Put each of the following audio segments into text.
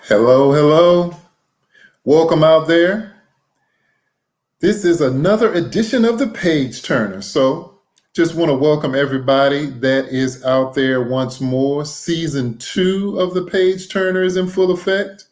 Hello, hello. Welcome out there. This is another edition of the Page Turner. So, just want to welcome everybody that is out there once more. Season 2 of the Page Turner is in full effect.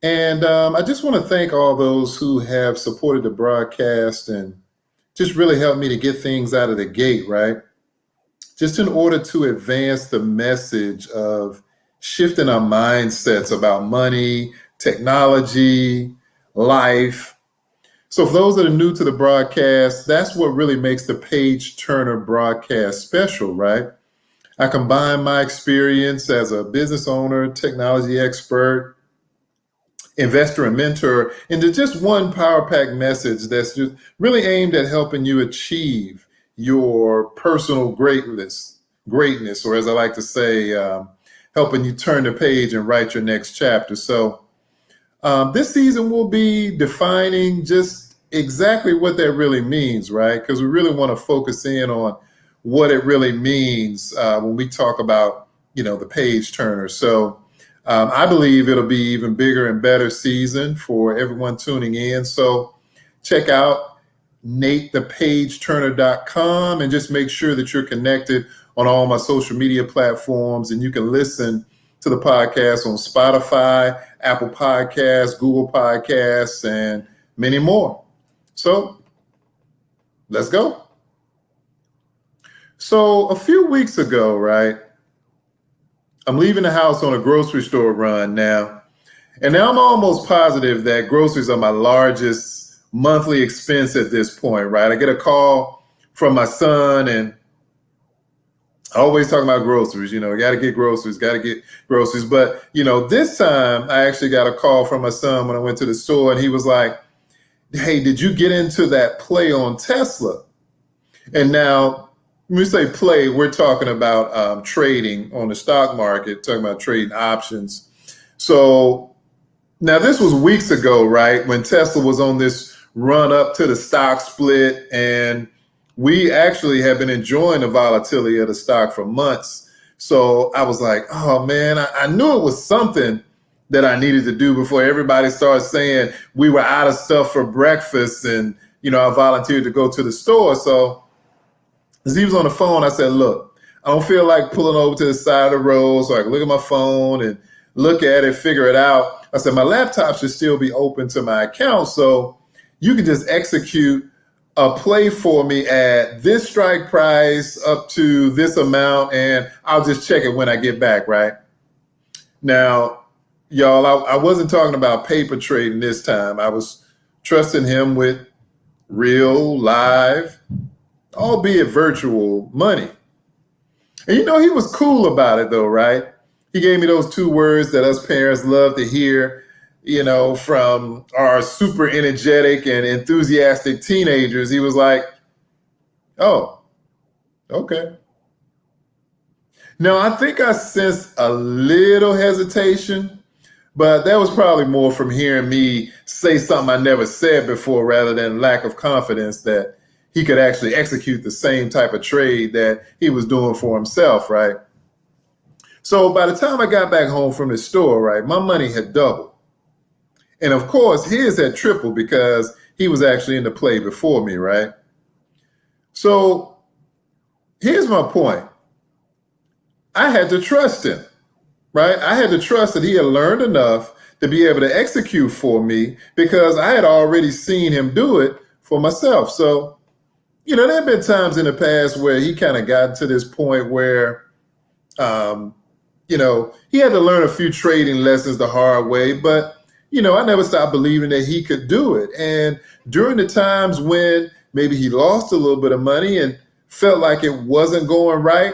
And I just want to thank all those who have supported the broadcast and just really helped me to get things out of the gate, right? Just in order to advance the message of shifting our mindsets about money, technology, life. So for those that are new to the broadcast, that's what really makes the Page Turner broadcast special, right? I combine my experience as a business owner, technology expert, investor, and mentor into just one power pack message that's just really aimed at helping you achieve your personal greatness, or as I like to say, helping you turn the page and write your next chapter. So this season we'll be defining just exactly what that really means, right? Because we really want to focus in on what it really means when we talk about, the page turner. So I believe it'll be even bigger and better season for everyone tuning in. So check out NateThePageTurner.com and just make sure that you're connected on all my social media platforms, and you can listen to the podcast on Spotify, Apple Podcasts, Google Podcasts, and many more. So let's go. So a few weeks ago, right, I'm leaving the house on a grocery store run now. And now I'm almost positive that groceries are my largest monthly expense at this point, right? I get a call from my son and always talking about groceries, got to get groceries. But, this time I actually got a call from my son when I went to the store, and he was like, hey, did you get into that play on Tesla? And now, when we say play, we're talking about trading on the stock market, talking about trading options. So now this was weeks ago, right, when Tesla was on this run up to the stock split, and we actually have been enjoying the volatility of the stock for months. So I was like, oh man, I knew it was something that I needed to do before everybody started saying we were out of stuff for breakfast, and I volunteered to go to the store. So as he was on the phone, I said, look, I don't feel like pulling over to the side of the road so I can look at my phone and look at it, figure it out. I said, my laptop should still be open to my account, so you can just execute a play for me at this strike price up to this amount, and I'll just check it when I get back, right? Now, y'all, I wasn't talking about paper trading this time. I was trusting him with real, live, albeit virtual money. And he was cool about it though, right? He gave me those 2 words that us parents love to hear, from our super energetic and enthusiastic teenagers. He was like, oh, okay. Now, I think I sensed a little hesitation, but that was probably more from hearing me say something I never said before rather than lack of confidence that he could actually execute the same type of trade that he was doing for himself, right? So by the time I got back home from the store, right, my money had doubled. And of course, his had tripled because he was actually in the play before me, right? So here's my point. I had to trust him, right? I had to trust that he had learned enough to be able to execute for me because I had already seen him do it for myself. So, there have been times in the past where he kind of got to this point where, he had to learn a few trading lessons the hard way, but, I never stopped believing that he could do it. And during the times when maybe he lost a little bit of money and felt like it wasn't going right,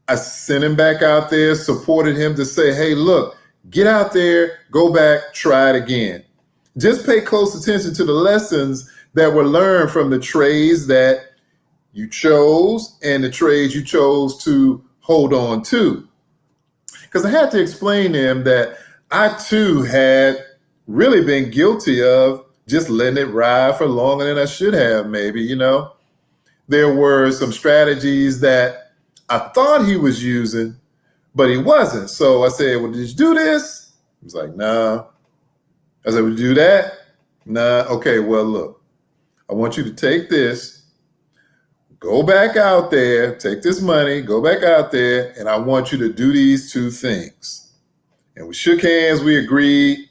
I sent him back out there, supported him to say, hey, look, get out there, go back, try it again. Just pay close attention to the lessons that were learned from the trades that you chose and the trades you chose to hold on to. Because I had to explain to him that I too had really been guilty of just letting it ride for longer than I should have, maybe. There were some strategies that I thought he was using, but he wasn't. So I said, well, did you do this? He was like, no. I said, would you do that? Nah. Okay, well, look, I want you to take this, go back out there, take this money, go back out there, and I want you to do these two things. And we shook hands, we agreed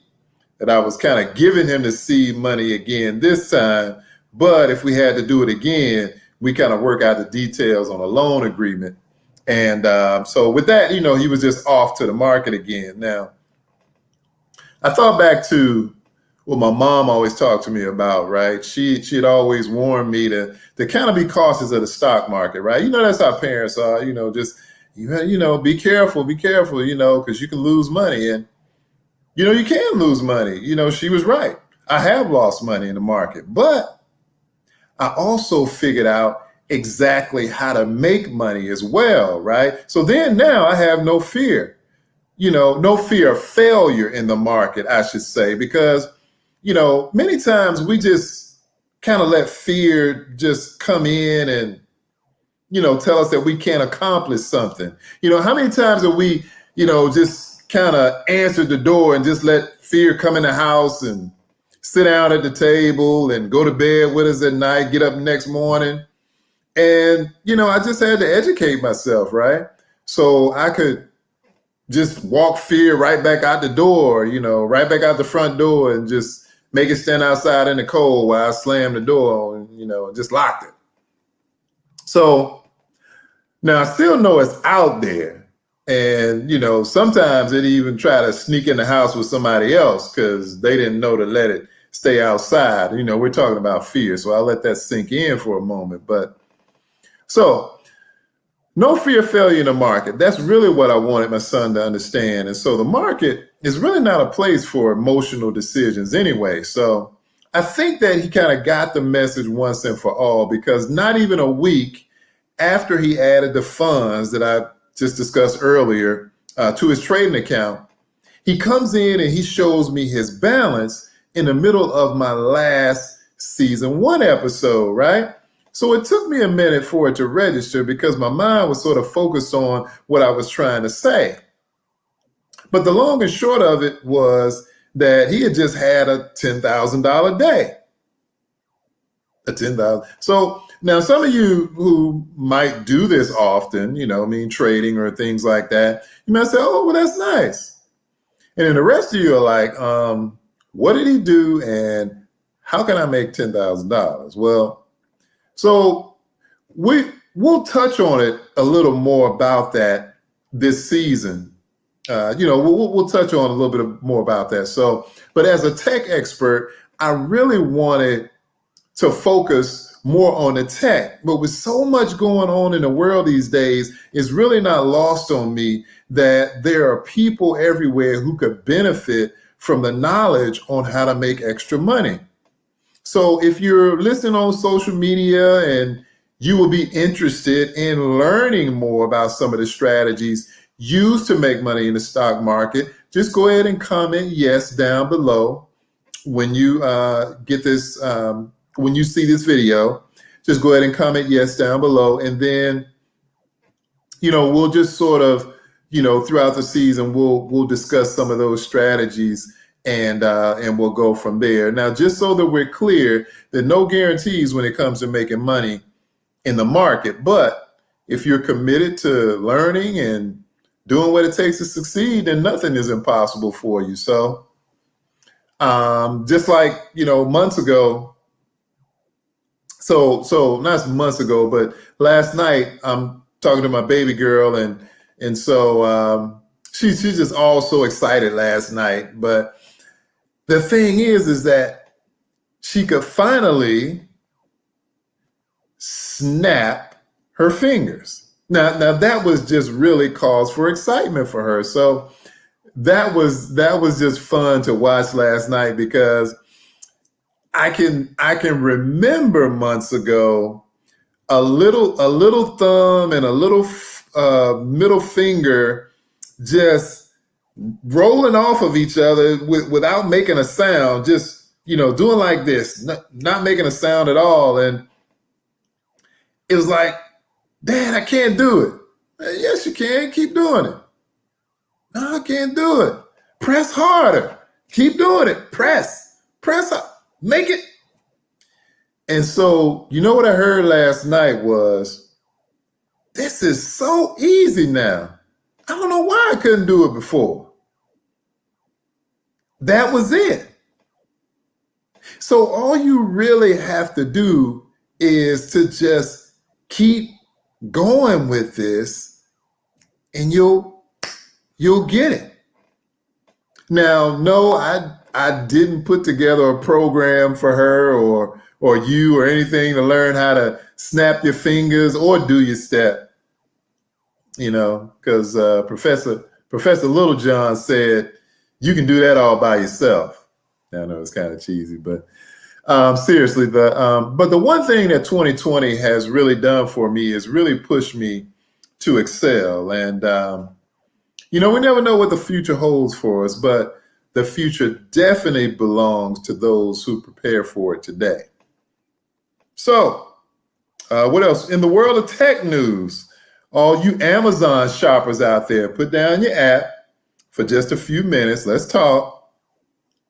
that I was kind of giving him the seed money again this time. But if we had to do it again, we kind of work out the details on a loan agreement. And so with that, he was just off to the market again. Now, I thought back to what my mom always talked to me about, right? She had always warned me to kind of be cautious of the stock market, right? That's how parents are, just, be careful, because you can lose money. And, you can lose money. She was right. I have lost money in the market, but I also figured out exactly how to make money as well, right? So then now I have no fear, no fear of failure in the market, I should say, because, many times we just kind of let fear just come in and, tell us that we can't accomplish something. How many times have we, just kind of answered the door and just let fear come in the house and sit down at the table and go to bed with us at night, get up next morning. And, I just had to educate myself, right? So I could just walk fear right back out the door, right back out the front door and just make it stand outside in the cold while I slammed the door and, just locked it. So now I still know it's out there. And, sometimes it even try to sneak in the house with somebody else because they didn't know to let it stay outside. We're talking about fear. So I'll let that sink in for a moment. But so no fear of failure in the market. That's really what I wanted my son to understand. And so the market is really not a place for emotional decisions anyway. So I think that he kind of got the message once and for all, because not even a week after he added the funds that I just discussed earlier to his trading account, he comes in and he shows me his balance in the middle of my last season 1 episode, right? So it took me a minute for it to register because my mind was sort of focused on what I was trying to say. But the long and short of it was that he had just had a $10,000 day. A 10,000. So now some of you who might do this often, trading or things like that, you might say, oh, well, that's nice. And then the rest of you are like, what did he do? And how can I make $10,000? Well, so we'll touch on it a little more about that this season. We'll touch on a little bit more about that. So, but as a tech expert, I really wanted to focus more on the tech. But with so much going on in the world these days, it's really not lost on me that there are people everywhere who could benefit from the knowledge on how to make extra money. So if you're listening on social media and you will be interested in learning more about some of the strategies used to make money in the stock market, just go ahead and comment yes down below when you get this. When you see this video, just go ahead and comment yes down below. And then, we'll just sort of, throughout the season, we'll discuss some of those strategies and we'll go from there. Now, just so that we're clear, there are no guarantees when it comes to making money in the market. But if you're committed to learning and doing what it takes to succeed, then nothing is impossible for you. So just like, months ago, So not months ago, but last night I'm talking to my baby girl, and so she's just all so excited last night. But the thing is that she could finally snap her fingers. Now that was just really cause for excitement for her. So that was just fun to watch last night because I can remember months ago a little thumb and a little middle finger just rolling off of each other without making a sound, just doing like this, not making a sound at all. And it was like, Dad, I can't do it. Yes, you can. Keep doing it. No, I can't do it. Press harder. Keep doing it. Press up. Make it. And so, you know what I heard last night was, this is so easy now. I don't know why I couldn't do it before. That was it. So all you really have to do is to just keep going with this, and you'll get it. Now, no, I didn't put together a program for her or you or anything to learn how to snap your fingers or do your step, because Professor Littlejohn said you can do that all by yourself. I know it's kind of cheesy, but seriously, but the one thing that 2020 has really done for me is really push me to excel. And we never know what the future holds for us, but the future definitely belongs to those who prepare for it today. So, what else? In the world of tech news, all you Amazon shoppers out there, put down your app for just a few minutes. Let's talk.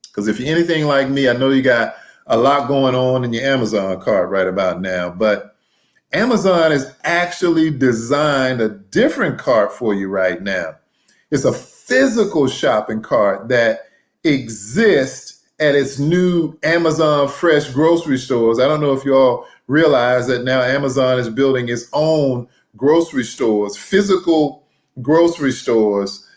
Because if you're anything like me, I know you got a lot going on in your Amazon cart right about now. But Amazon has actually designed a different cart for you right now. It's a physical shopping cart that exists at its new Amazon Fresh grocery stores. I don't know if you all realize that now Amazon is building its own grocery stores, physical grocery stores.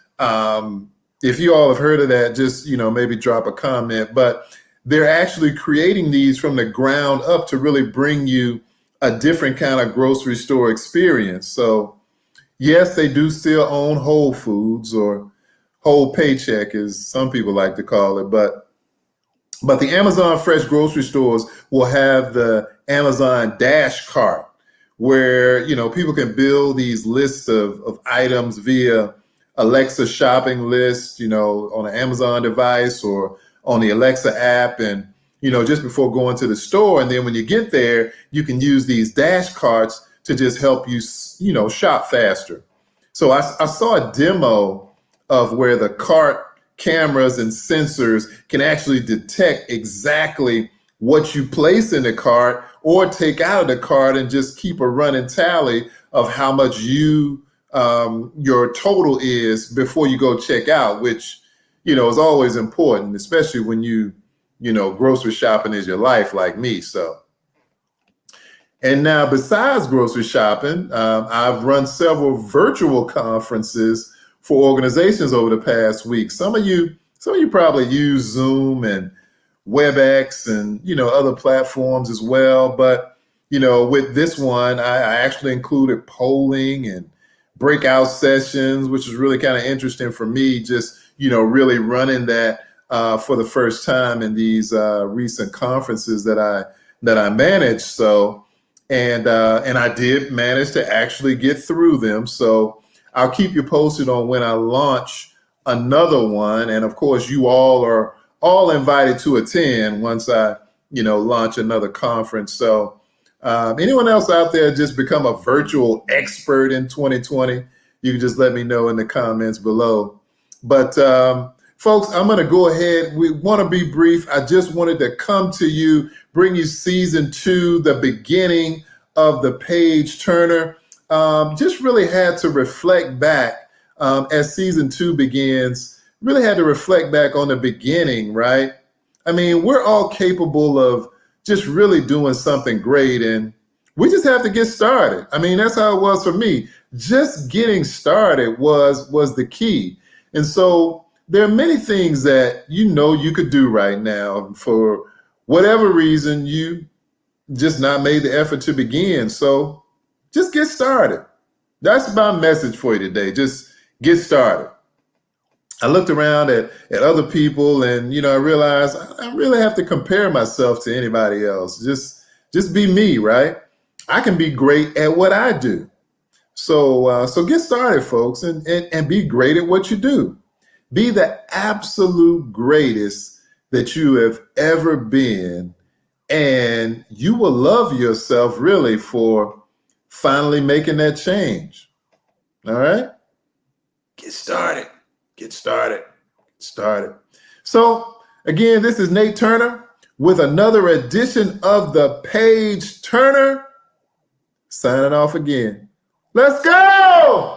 If you all have heard of that, just, maybe drop a comment. But they're actually creating these from the ground up to really bring you a different kind of grocery store experience. So yes, they do still own Whole Foods, or Whole Paycheck as some people like to call it. But the Amazon Fresh grocery stores will have the Amazon Dash Cart, where, people can build these lists of items via Alexa shopping list, on an Amazon device or on the Alexa app, and, just before going to the store. And then when you get there, you can use these Dash carts to just help you, shop faster. So I saw a demo of where the cart cameras and sensors can actually detect exactly what you place in the cart or take out of the cart, and just keep a running tally of how much your total is before you go check out, which, is always important, especially when grocery shopping is your life like me. So, and now besides grocery shopping, I've run several virtual conferences for organizations over the past week. Some of you probably use Zoom and WebEx and, other platforms as well. But, with this one, I actually included polling and breakout sessions, which is really kind of interesting for me, just, really running that for the first time in these recent conferences that I managed. So, and I did manage to actually get through them. So I'll keep you posted on when I launch another one. And of course, you all are all invited to attend once I, launch another conference. So anyone else out there just become a virtual expert in 2020, you can just let me know in the comments below. But folks, I'm going to go ahead. We want to be brief. I just wanted to come to you, bring you season 2, the beginning of the Page Turner. Just really had to reflect back as season 2 begins, really had to reflect back on the beginning, right? I mean, we're all capable of just really doing something great, and we just have to get started. I mean, that's how it was for me. Just getting started was the key. And so there are many things that you could do right now. For whatever reason, you just not made the effort to begin. So just get started. That's my message for you today. Just get started. I looked around at other people, and I realized I really have to compare myself to anybody else. Just be me, right? I can be great at what I do. So get started, folks, and be great at what you do. Be the absolute greatest that you have ever been, and you will love yourself really for finally making that change. All right? Get started. Get started. started. So again, this is Nate Turner with another edition of the Page Turner, signing off again. Let's go!